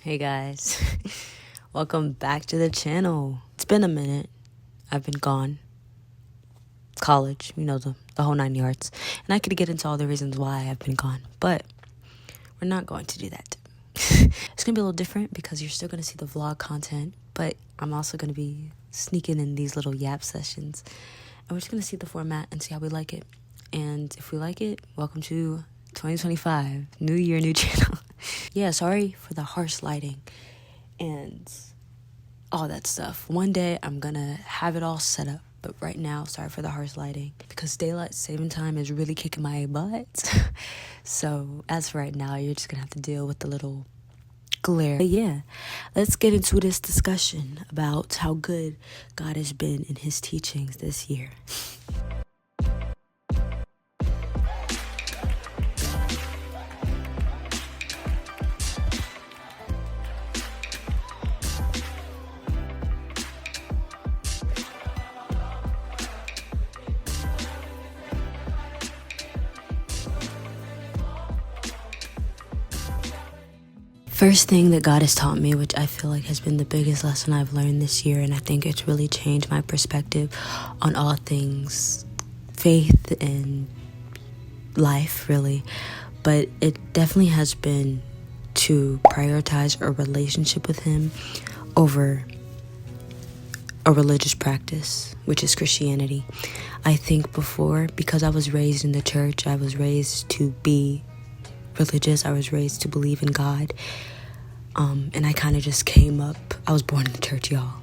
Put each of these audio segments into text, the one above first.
Hey guys, welcome back to the channel. It's been a minute. I've been gone. College, the whole 9 yards. And I could get into all the reasons why I've been gone, but we're not going to do that. It's gonna be a little different because you're still gonna see the vlog content, but I'm also gonna be sneaking in these little yap sessions. And we're just gonna see the format and see how we like it. And if we like it, welcome to 2025. New year, new channel. Yeah, sorry for the harsh lighting and all that stuff. One day I'm gonna have it all set up, but right now, sorry for the harsh lighting because daylight saving time is really kicking my butt. So as for right now, you're just gonna have to deal with the little glare. But yeah, let's get into this discussion about how good God has been in his teachings this year. First thing that God has taught me, which I feel like has been the biggest lesson I've learned this year, and I think it's really changed my perspective on all things faith and life, really. But it definitely has been to prioritize a relationship with him over a religious practice, which is Christianity. I think before, because I was raised in the church, I was raised to be religious, I was raised to believe in God. And I kind of just came up. I was born in the church, y'all.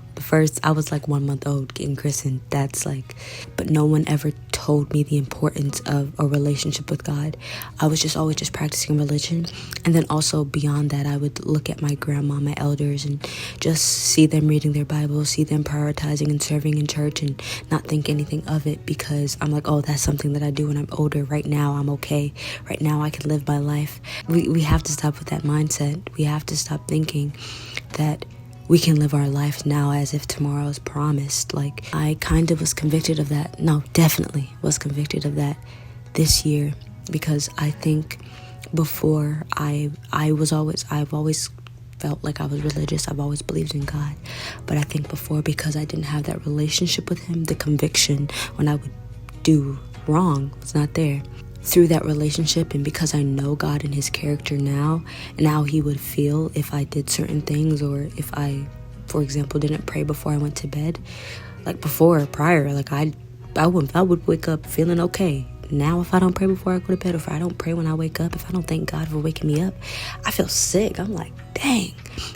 I was like 1 month old getting christened. But no one ever told me the importance of a relationship with God. I was just always just practicing religion. And then also beyond that, I would look at my grandma, my elders, and just see them reading their Bible, see them prioritizing and serving in church and not think anything of it because I'm like, oh, that's something that I do when I'm older. Right now, I'm okay. Right now, I can live my life. We have to stop with that mindset. We have to stop thinking that we can live our life now as if tomorrow is promised. Like, I kind of was convicted of that. No, definitely was convicted of that this year because I think before I've always felt like I was religious. I've always believed in God. But I think before, because I didn't have that relationship with him, the conviction when I would do wrong was not there. Through that relationship, and because I know God and his character now and how he would feel if I did certain things, or if I, for example, didn't pray before I went to bed, like prior, like I would wake up feeling okay. Now if I don't pray before I go to bed, or if I don't pray when I wake up, if I don't thank God for waking me up, I feel sick. I'm like, dang.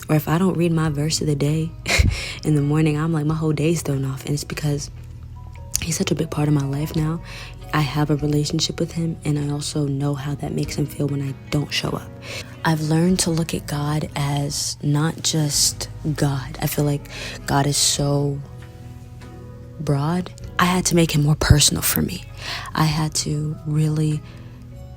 Or if I don't read my verse of the day in the morning, I'm like, my whole day's thrown off. And it's because he's such a big part of my life now. I have a relationship with him, and I also know how that makes him feel when I don't show up. I've learned to look at God as not just God. I feel like God is so broad. I had to make him more personal for me. I had to really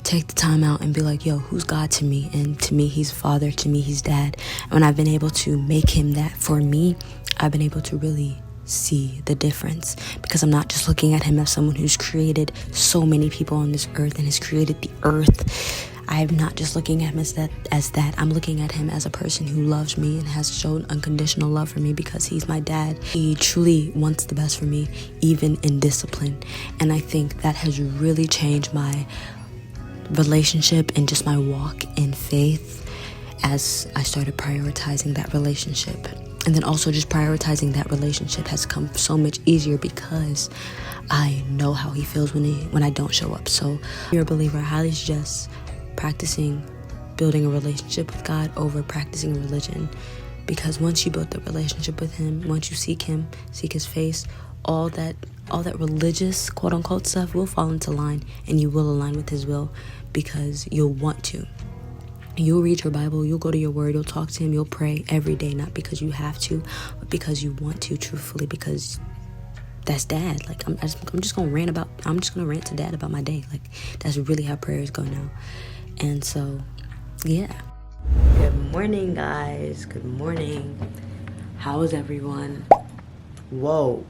take the time out and be like, yo, who's God to me? And to me, he's father. To me, he's dad. And when I've been able to make him that for me, I've been able to really see the difference, because I'm not just looking at him as someone who's created so many people on this earth and has created the earth. I'm not just looking at him as that. I'm looking at him as a person who loves me and has shown unconditional love for me because he's my dad. He truly wants the best for me, even in discipline. And I think that has really changed my relationship and just my walk in faith as I started prioritizing that relationship. And then also just prioritizing that relationship has come so much easier because I know how he feels when I don't show up. So if you're a believer, I highly suggest practicing building a relationship with God over practicing religion. Because once you build the relationship with him, once you seek him, seek his face, all that religious quote unquote stuff will fall into line, and you will align with his will because you'll want to. You'll read your Bible, you'll go to your word, you'll talk to him, you'll pray every day, not because you have to, but because you want to, truthfully, because that's dad. Like, I'm just gonna rant to dad about my day. Like, that's really how prayers go now. And so, yeah. Good morning, guys. Good morning. How is everyone? Whoa.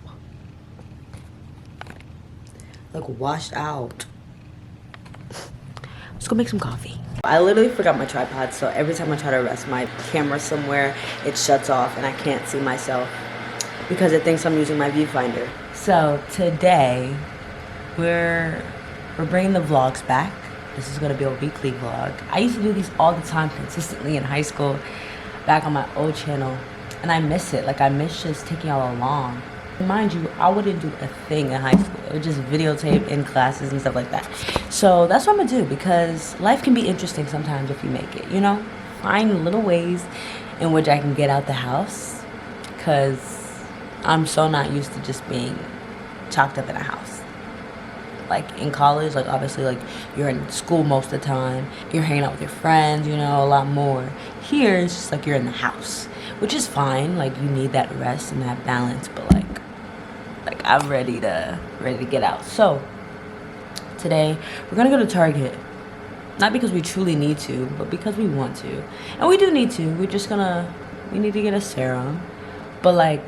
Look washed out. Let's go make some coffee. I literally forgot my tripod, so every time I try to rest my camera somewhere, it shuts off and I can't see myself because it thinks I'm using my viewfinder. So today, we're bringing the vlogs back. This is gonna be a weekly vlog. I used to do these all the time consistently in high school, back on my old channel, and I miss it. Like, I miss just taking y'all along. Mind you, I wouldn't do a thing in high school. It would just videotape in classes and stuff like that. So that's what I'm gonna do, because life can be interesting sometimes if you make it, you know? Find little ways in which I can get out the house, because I'm so not used to just being chocked up in a house. Like in college, like obviously like you're in school most of the time, you're hanging out with your friends, you know, a lot more. Here it's just like you're in the house, which is fine. Like you need that rest and that balance, but like I'm ready to get out. So today we're gonna go to Target, not because we truly need to, but because we want to, and we do need to. We need to get a serum, but like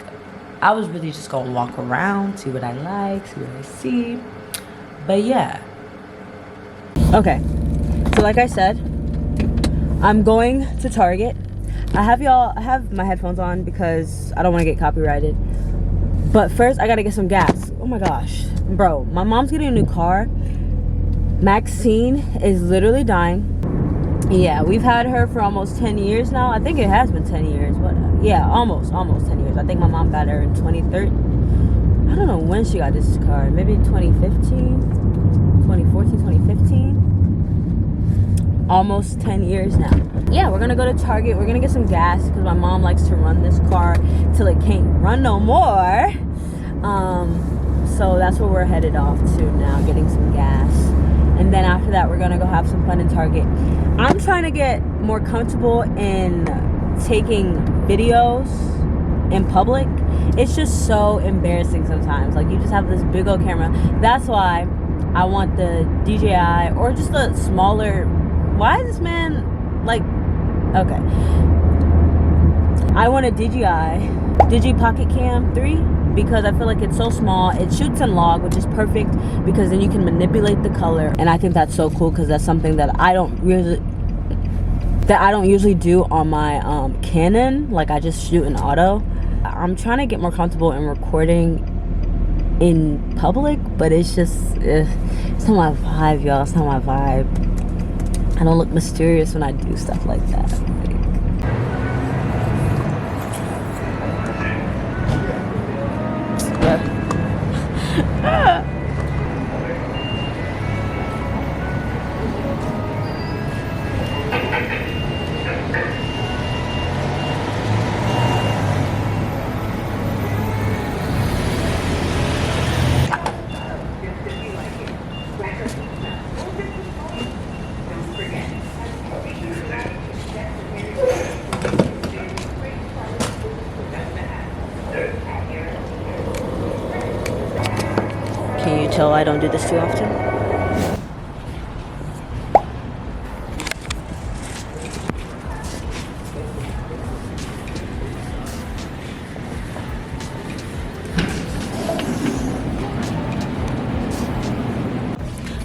I was really just gonna walk around, see what I like, see what I see. But yeah. Okay, so like I said, I'm going to Target. I have my headphones on because I don't want to get copyrighted. But first, I gotta get some gas. Oh my gosh. Bro, my mom's getting a new car. Maxine is literally dying. Yeah, we've had her for almost 10 years now. I think it has been 10 years. What? Yeah, almost 10 years. I think my mom got her in 2013. I don't know when she got this car. Maybe 2015, 2014, 2015. Almost 10 years now. Yeah, we're gonna go to Target. We're gonna get some gas because my mom likes to run this car till it can't run no more. So that's where we're headed off to now, getting some gas. And then after that, we're gonna go have some fun in Target. I'm trying to get more comfortable in taking videos in public. It's just so embarrassing sometimes. Like, you just have this big old camera. That's why I want the DJI or just a smaller. Why is this man like, okay, I want a Digi Pocket Cam 3 because I feel like it's so small. It shoots in log, which is perfect because then you can manipulate the color, and I think that's so cool because that's something that I don't usually do on my Canon. Like, I just shoot in auto. I'm trying to get more comfortable in recording in public, but it's just it's not my vibe, y'all. It's not my vibe. I don't look mysterious when I do stuff like that. Can you tell I don't do this too often?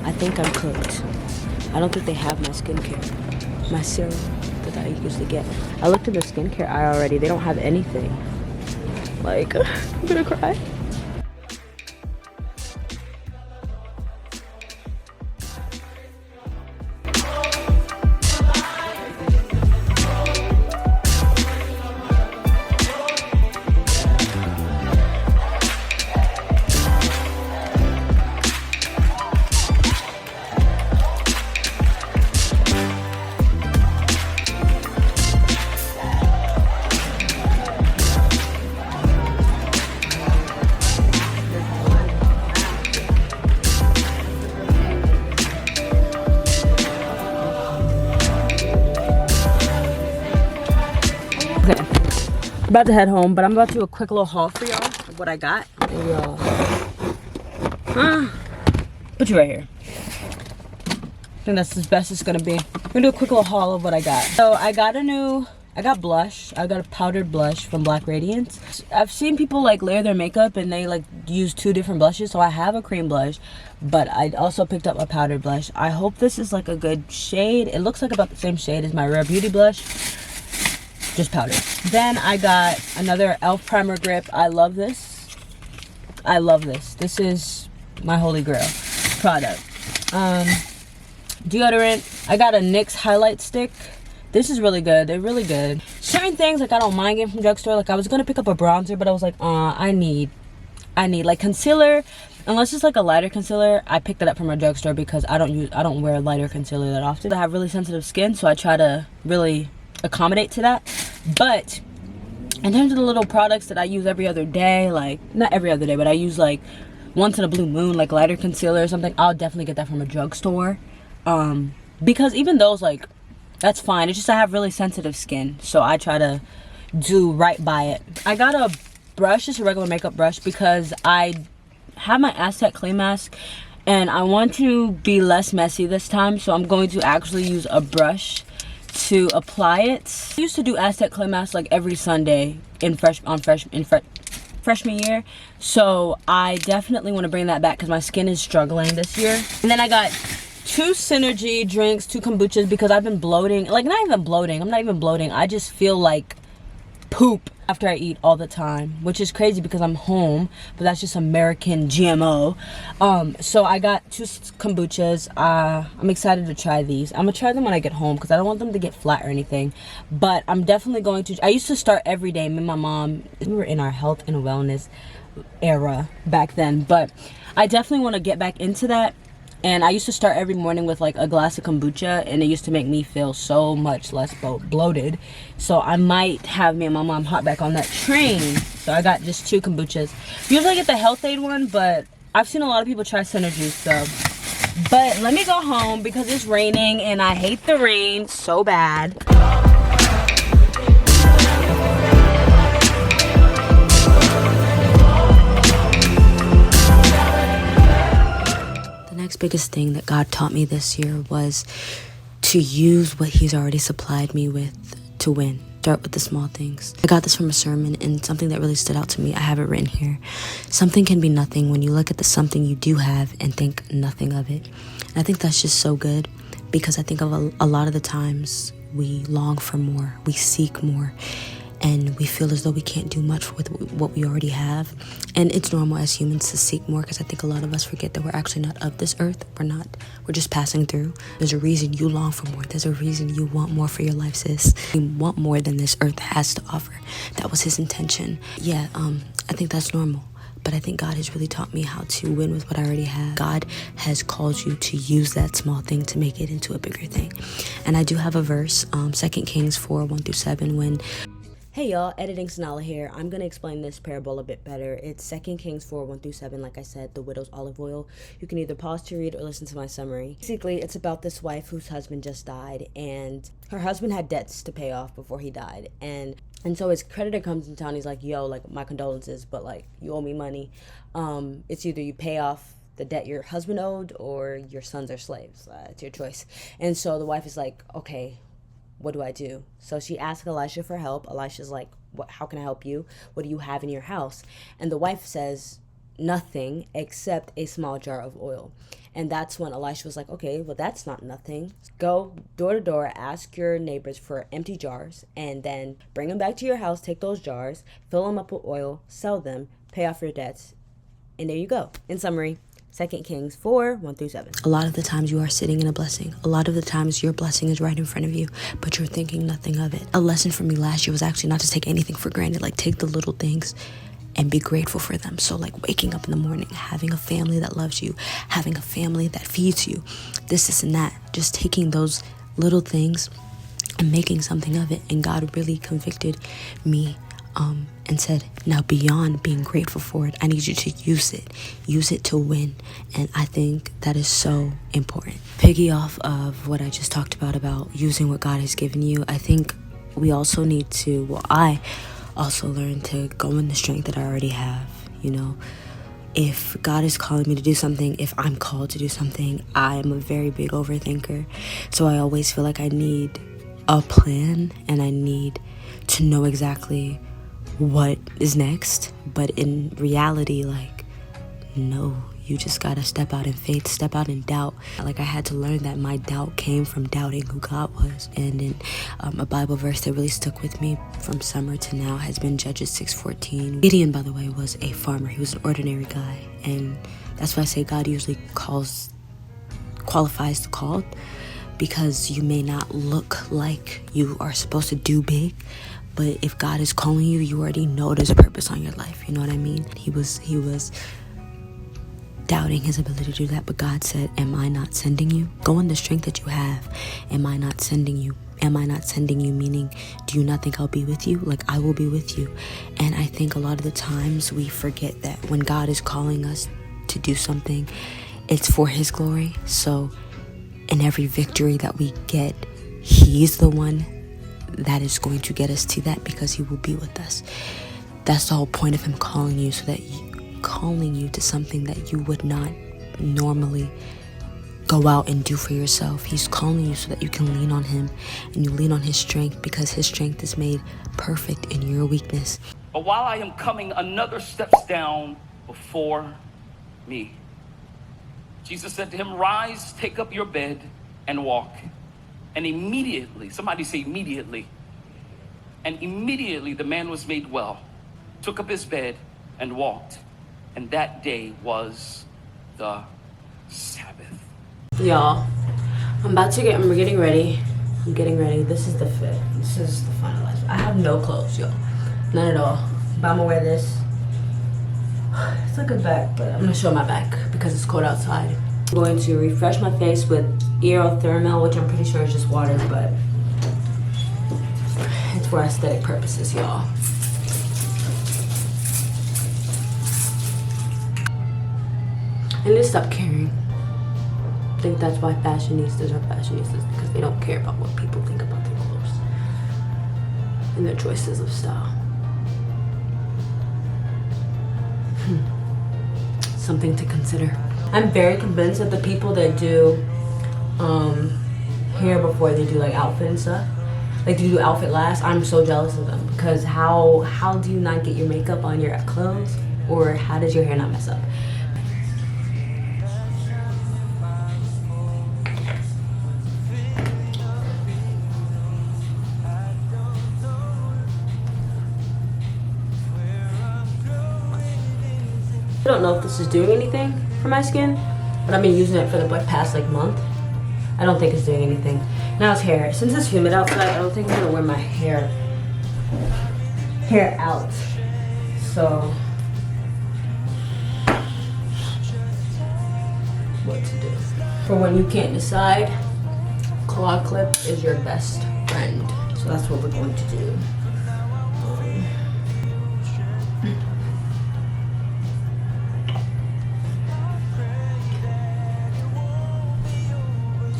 I think I'm cooked. I don't think they have my skincare, my serum that I usually get. I looked in the skincare aisle already. They don't have anything. Like, I'm gonna cry. About to head home, but I'm about to do a quick little haul for y'all of what I got. Maybe I'll put you right here. I think that's as best it's gonna be. I'm gonna do a quick little haul of what I got. So I got a new I got blush. I got a powdered blush from Black Radiance. I've seen people like layer their makeup and they like use 2 different blushes. So I have a cream blush, but I also picked up a powdered blush. I hope this is like a good shade. It looks like about the same shade as my Rare Beauty blush, just powdered. Then I got another e.l.f. primer grip. I love this. I love this. This is my holy grail product. Deodorant. I got a NYX highlight stick. This is really good. They're really good. Certain things like I don't mind getting from drugstore. Like I was gonna pick up a bronzer, but I was like, I need like concealer. Unless it's like a lighter concealer, I picked it up from a drugstore because I don't wear lighter concealer that often. I have really sensitive skin, so I try to really accommodate to that. But in terms of the little products that I use every other day, like not every other day, but I use like once in a blue moon, like lighter concealer or something, I'll definitely get that from a drugstore. Because even those, like, that's fine. It's just I have really sensitive skin, so I try to do right by it. I got a brush, just a regular makeup brush, because I have my Aztec clay mask and I want to be less messy this time, so I'm going to actually use a brush to apply it. I used to do Aztec clay mask like every Sunday in freshman year, so I definitely want to bring that back because my skin is struggling this year. And then I got 2 Synergy drinks, 2 kombuchas, because I've been bloating. Like, not even bloating. I'm not even bloating. I just feel like poop after I eat all the time, which is crazy because I'm home, but that's just American GMO. So I got 2 kombuchas. I'm excited to try these. I'm gonna try them when I get home because I don't want them to get flat or anything, but I'm definitely going to. I used to start every day. Me and my mom, we were in our health and wellness era back then, but I definitely want to get back into that. And I used to start every morning with like a glass of kombucha, and it used to make me feel so much less bloated. So I might have me and my mom hop back on that train. So I got just 2 kombuchas. Usually I get the Health Aid one, but I've seen a lot of people try Synergy, so. But let me go home because it's raining and I hate the rain so bad. The next biggest thing that God taught me this year was to use what he's already supplied me with to win. Start with the small things. I got this from a sermon, and something that really stood out to me, I have it written here. Something can be nothing when you look at the something you do have and think nothing of it. And I think that's just so good, because I think of a lot of the times we long for more, we seek more, and we feel as though we can't do much with what we already have. And it's normal as humans to seek more, because I think a lot of us forget that we're actually not of this earth. We're just passing through. There's a reason you long for more. There's a reason you want more for your life, sis. You want more than this earth has to offer. That was his intention. Yeah, I think that's normal. But I think God has really taught me how to win with what I already have. God has called you to use that small thing to make it into a bigger thing. And I do have a verse, 2 Kings 4, 1-7, when... Hey y'all, editing CYNALAH here. I'm going to explain this parable a bit better. It's 2 Kings 4, 1-7, like I said, the widow's olive oil. You can either pause to read or listen to my summary. Basically, it's about this wife whose husband just died, and her husband had debts to pay off before he died. And so his creditor comes in town, he's like, yo, like, my condolences, but like, you owe me money. It's either you pay off the debt your husband owed or your sons are slaves. It's your choice. And so the wife is like, okay, what do I do? So she asks Elisha for help. Elisha's like, how can I help you? What do you have in your house? And the wife says, nothing except a small jar of oil. And that's when Elisha was like, okay, well, that's not nothing. Go door to door, ask your neighbors for empty jars, and then bring them back to your house, take those jars, fill them up with oil, sell them, pay off your debts. And there you go. In summary, 2 Kings 4, 1-7. A lot of the times you are sitting in a blessing. A lot of the times your blessing is right in front of you, but you're thinking nothing of it. A lesson for me last year was actually not to take anything for granted. Like, take the little things and be grateful for them. So like waking up in the morning, having a family that loves you, having a family that feeds you, this and that. Just taking those little things and making something of it. And God really convicted me and said, now beyond being grateful for it, I need you to use it to win. And I think that is so important. Piggy off of what I just talked about using what God has given you, I think we also need to, I also learned to go in the strength that I already have. You know, if God is calling me to do something, if I'm called to do something, I am a very big overthinker. So I always feel like I need a plan and I need to know exactly what is next. But in reality, like, no, you just gotta step out in faith, step out in doubt. Like, I had to learn that my doubt came from doubting who God was. And in a Bible verse that really stuck with me from summer to now has been Judges 6:14. Gideon, by the way, was a farmer. He was an ordinary guy. And that's why I say God usually qualifies the called, because you may not look like you are supposed to do big, but if God is calling you, you already know there's a purpose on your life. You know what I mean? He was doubting his ability to do that, but God said, am I not sending you? Go in the strength that you have. Am I not sending you? Am I not sending you? Meaning, do you not think I'll be with you? Like, I will be with you. And I think a lot of the times we forget that when God is calling us to do something, it's for his glory. So in every victory that we get, he's the one that is going to get us to that, because he will be with us. That's the whole point of him calling you, so that calling you to something that you would not normally go out and do for yourself. He's calling you so that you can lean on him, and you lean on his strength, because his strength is made perfect in your weakness. But while I am coming, another steps down before me. Jesus said to him, rise, take up your bed and walk. And immediately, somebody say immediately. And immediately the man was made well, took up his bed and walked. And that day was the Sabbath. Y'all, I'm getting ready. This is the fit. This is the finalized. I have no clothes, y'all. None at all. But I'm gonna wear this. It's a good back, but I'm gonna show my back because it's cold outside. I'm going to refresh my face with Aerothermal, which I'm pretty sure is just water, but it's for aesthetic purposes, y'all. I need to stop caring. I think that's why fashionistas are fashionistas, because they don't care about what people think about their clothes and their choices of style. Something to consider. I'm very convinced that the people that do hair before they do like outfit and stuff, like they do outfit last, I'm so jealous of them, because how do you not get your makeup on your clothes, or how does your hair not mess up? I don't know if this is doing anything for my skin, but I've been using it for the past like month. I don't think it's doing anything. Now it's hair. Since it's humid outside, I don't think I'm gonna wear my hair out. So what to do? For when you can't decide, claw clip is your best friend. So that's what we're going to do.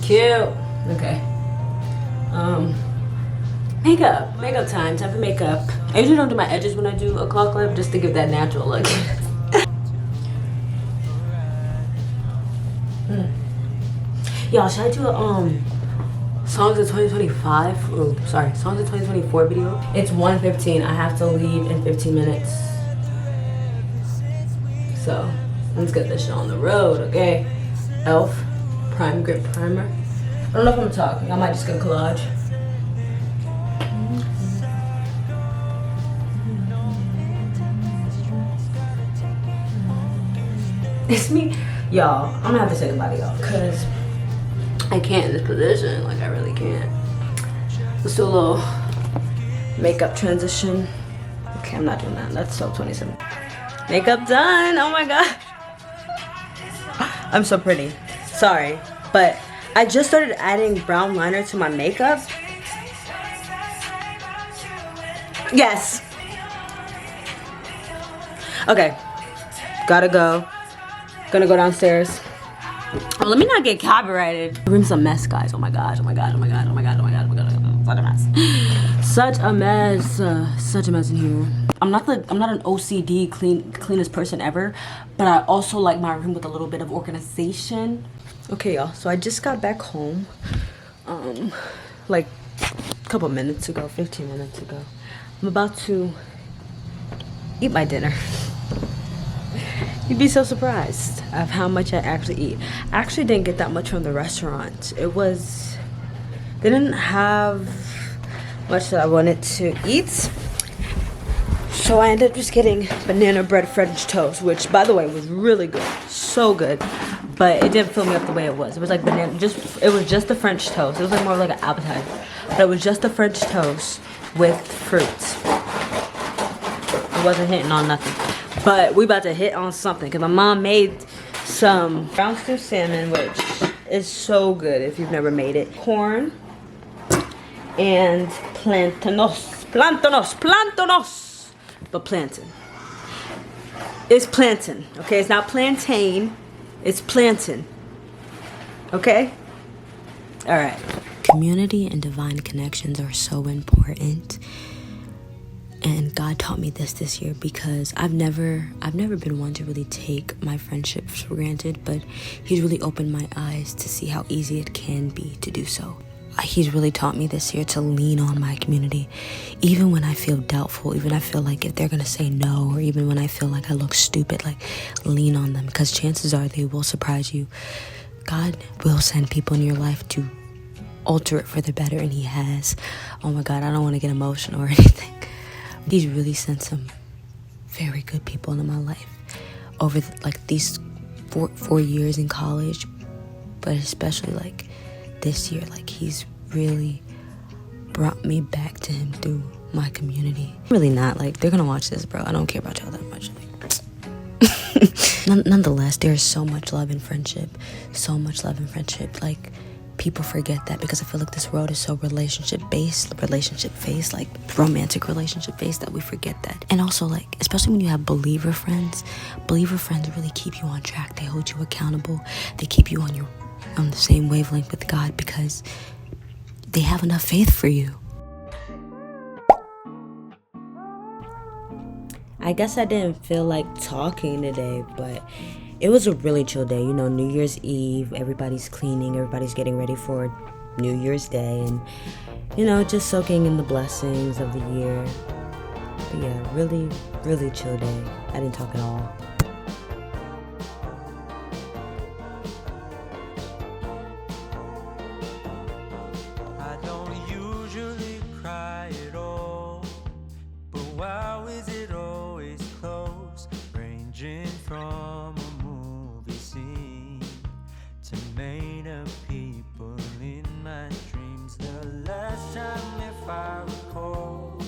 Cute. Okay. Makeup time for makeup. I usually don't do my edges when I do a claw clip, just to give that natural look. Y'all, should I do a songs of 2025? Oh, sorry, songs of 2024 video. It's 1:15. I have to leave in 15 minutes. So let's get this shit on the road, okay? Elf Prime Grip Primer. I don't know if I'm talking. I might just get a collage. It's me. Y'all, I'm gonna have to say goodbye to y'all, because I can't in this position. Like, I really can't. Let's do a little makeup transition. Okay, I'm not doing that. That's so 27. Makeup done. Oh my god. I'm so pretty. Sorry, but I just started adding brown liner to my makeup. Yes. Okay. Gotta go. Gonna go downstairs. Oh, let me not get copyrighted. The room's a mess, guys. Oh my gosh. Oh my god. Oh my god. Oh my god. Oh my god. Oh my god. Such a mess. Such a mess. Such a mess in here. I'm not an OCD cleanest person ever, but I also like my room with a little bit of organization. Okay, y'all. So I just got back home. Like couple minutes ago, 15 minutes ago. I'm about to eat my dinner. You'd be so surprised of how much I actually eat. I actually didn't get that much from the restaurant. They didn't have much that I wanted to eat. So I ended up just getting banana bread French toast, which by the way was really good. So good. But it didn't fill me up the way it was. It was like it was just the French toast. It was like more like an appetizer. But it was just the French toast with fruit. It wasn't hitting on nothing. But we about to hit on something because my mom made some brown stew salmon, which is so good if you've never made it. Corn and plantanos. But plantain. It's plantain, okay? It's not plantain, it's plantain. Okay? All right. Community and divine connections are so important. And God taught me this year because I've never been one to really take my friendships for granted, but He's really opened my eyes to see how easy it can be to do so. He's really taught me this year to lean on my community, even when I feel doubtful, even I feel like if they're gonna say no, or even when I feel like I look stupid, like lean on them, because chances are they will surprise you. God will send people in your life to alter it for the better, and He has. Oh my God, I don't want to get emotional or anything. He's really sent some very good people into my life over these four years in college, but especially like this year, like He's really brought me back to Him through my community. Really not, like, they're gonna watch this, bro. I don't care about y'all that much. Nonetheless, there's so much love and friendship. So much love and friendship. Like, people forget that because I feel like this world is so relationship based, like romantic relationship based, that we forget that. And also, like, especially when you have believer friends really keep you on track. They hold you accountable. They keep you on the same wavelength with God because they have enough faith for you. I guess I didn't feel like talking today, but it was a really chill day. You know, New Year's Eve, everybody's cleaning, everybody's getting ready for New Year's Day, and, you know, just soaking in the blessings of the year. But yeah, really, really chill day. I didn't talk at all. I don't usually cry at all, but wow, is it always close, ranging from a movie scene to made up people in my dreams. The last time, if I recall,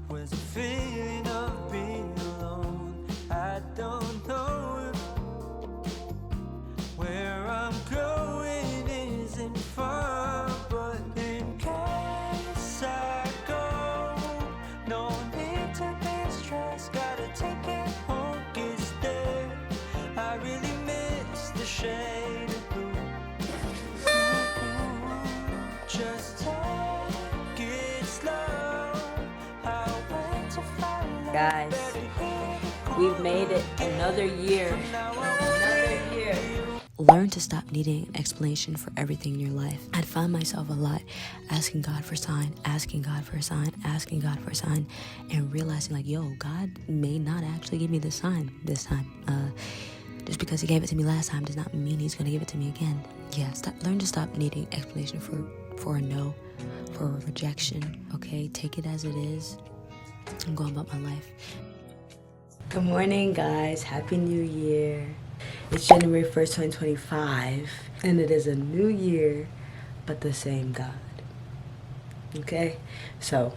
was a feeling of being alone. I don't know if where I'm going isn't far, but in case I go, no need to be stressed. Gotta take it home, it's there. I really miss the shade of blue. Just take it slow. I'll wait to find out. Guys, we've made it another year. Learn to stop needing an explanation for everything in your life. I'd find myself a lot asking God for a sign, and realizing like, yo, God may not actually give me the sign this time. Just because He gave it to me last time does not mean He's gonna give it to me again. Yeah, learn to stop needing explanation for a no, for a rejection. Okay, take it as it is and go about my life. Good morning, guys. Happy New Year. It's January 1st, 2025, and it is a new year, but the same God. Okay? So,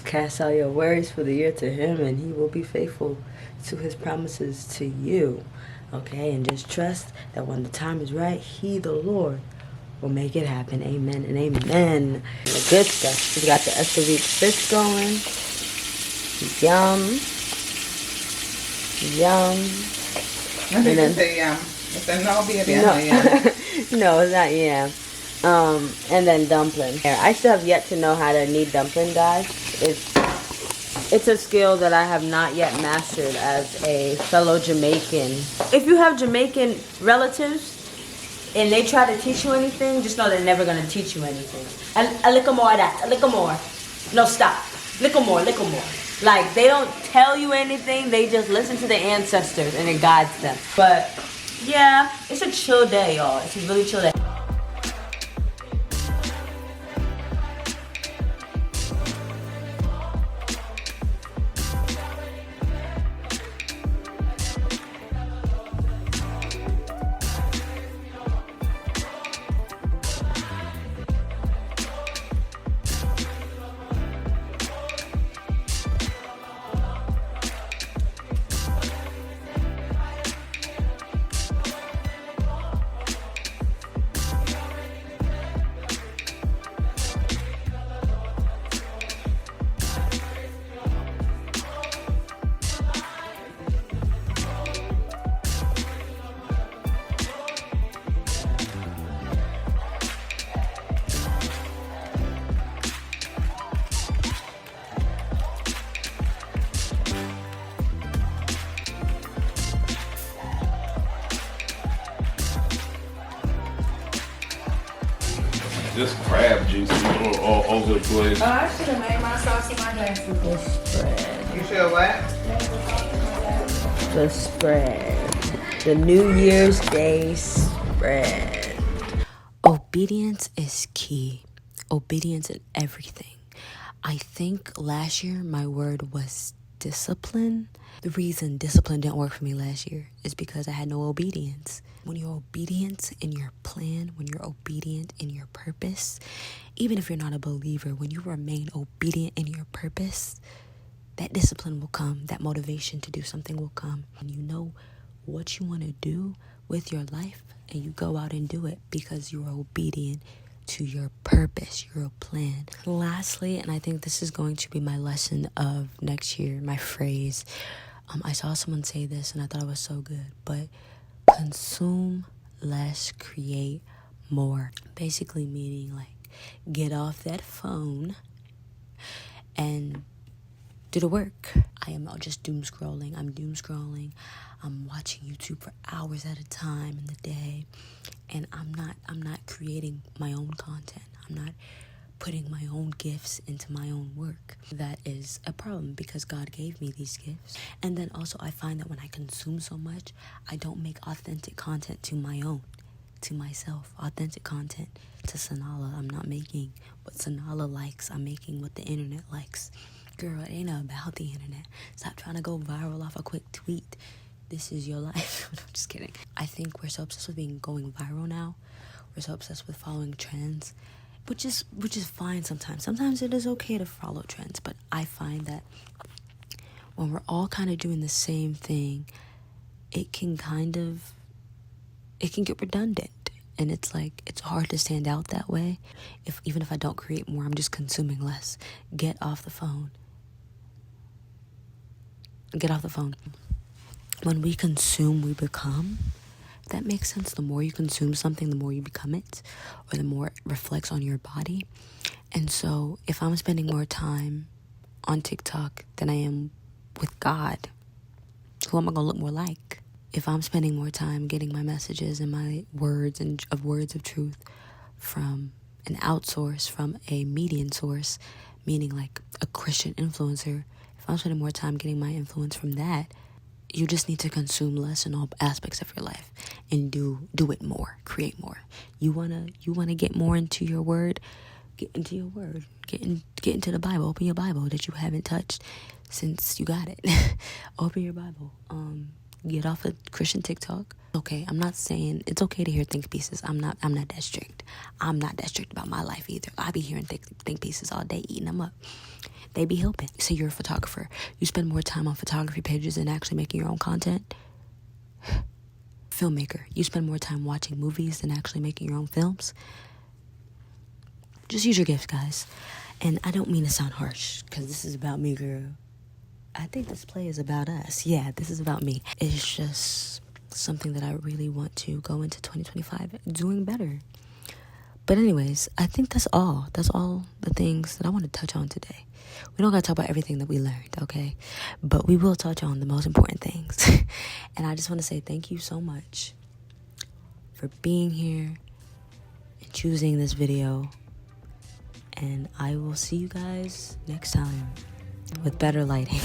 cast all your worries for the year to Him, and He will be faithful to His promises to you. Okay? And just trust that when the time is right, He, the Lord, will make it happen. Amen and amen. The good stuff. We got the Escovite fish going. Yum. I think it's a yam. It's a no be a yam. No, it's not yam. And then dumpling. I still have yet to know how to knead dumpling, guys. It's a skill that I have not yet mastered as a fellow Jamaican. If you have Jamaican relatives, and they try to teach you anything, just know they're never gonna teach you anything. A little more of that, a little more. No, stop. Little more, little more. Like, they don't tell you anything, they just listen to their ancestors and it guides them. But yeah, it's a chill day, y'all. It's a really chill day. Just crab juice all over the place. Oh, I should have made my sauce in my glasses. The spread. You should what? The spread. The New Year's Day spread. Obedience is key. Obedience in everything. I think last year my word was discipline. The reason discipline didn't work for me last year is because I had no obedience. When you're obedient in your plan, when you're obedient in your purpose, even if you're not a believer, when you remain obedient in your purpose, that discipline will come, that motivation to do something will come. And you know what you want to do with your life, and you go out and do it because you're obedient to your purpose, your plan. Lastly, and I think this is going to be my lesson of next year, my phrase. I saw someone say this and I thought it was so good, but consume less, create more. Basically meaning like get off that phone and do the work. I am just doom scrolling. I'm doom scrolling. I'm watching YouTube for hours at a time in the day, and I'm not creating my own content. I'm not putting my own gifts into my own work. That is a problem because God gave me these gifts. And then also I find that when I consume so much, I don't make authentic content to my own, to myself. Authentic content to CYNALAH. I'm not making what CYNALAH likes. I'm making what the internet likes. Girl, it ain't about the internet. Stop trying to go viral off a quick tweet. This is your life. No, I'm just kidding. I think we're so obsessed with going viral now. We're so obsessed with following trends. Which is fine sometimes. Sometimes it is okay to follow trends, but I find that when we're all kind of doing the same thing, it can get redundant. And it's like, it's hard to stand out that way. Even if I don't create more, I'm just consuming less. Get off the phone. Get off the phone. When we consume, we become. If that makes sense, the more you consume something, the more you become it, or the more it reflects on your body. And so if I'm spending more time on TikTok than I am with God, who am I going to look more like? If I'm spending more time getting my messages and my words of truth from an outsource, from a median source, meaning like a Christian influencer, if I'm spending more time getting my influence from that, you just need to consume less in all aspects of your life and do it more, create more. You wanna get more into your word, get into your word, get into the Bible. Open your Bible that you haven't touched since you got it. Open your Bible. Get off of Christian TikTok. Okay, I'm not saying it's okay to hear think pieces. I'm not that strict. I'm not that strict about my life either. I be hearing think pieces all day, eating them up. They be helping. Say you're a photographer. You spend more time on photography pages than actually making your own content. Filmmaker. You spend more time watching movies than actually making your own films. Just use your gifts, guys. And I don't mean to sound harsh, because this is about me, girl. I think this play is about us. Yeah, this is about me. It's just something that I really want to go into 2025 doing better. But anyways, I think that's all. That's all the things that I want to touch on today. We don't got to talk about everything that we learned, okay? But we will touch on the most important things. And I just want to say thank you so much for being here and choosing this video. And I will see you guys next time with better lighting.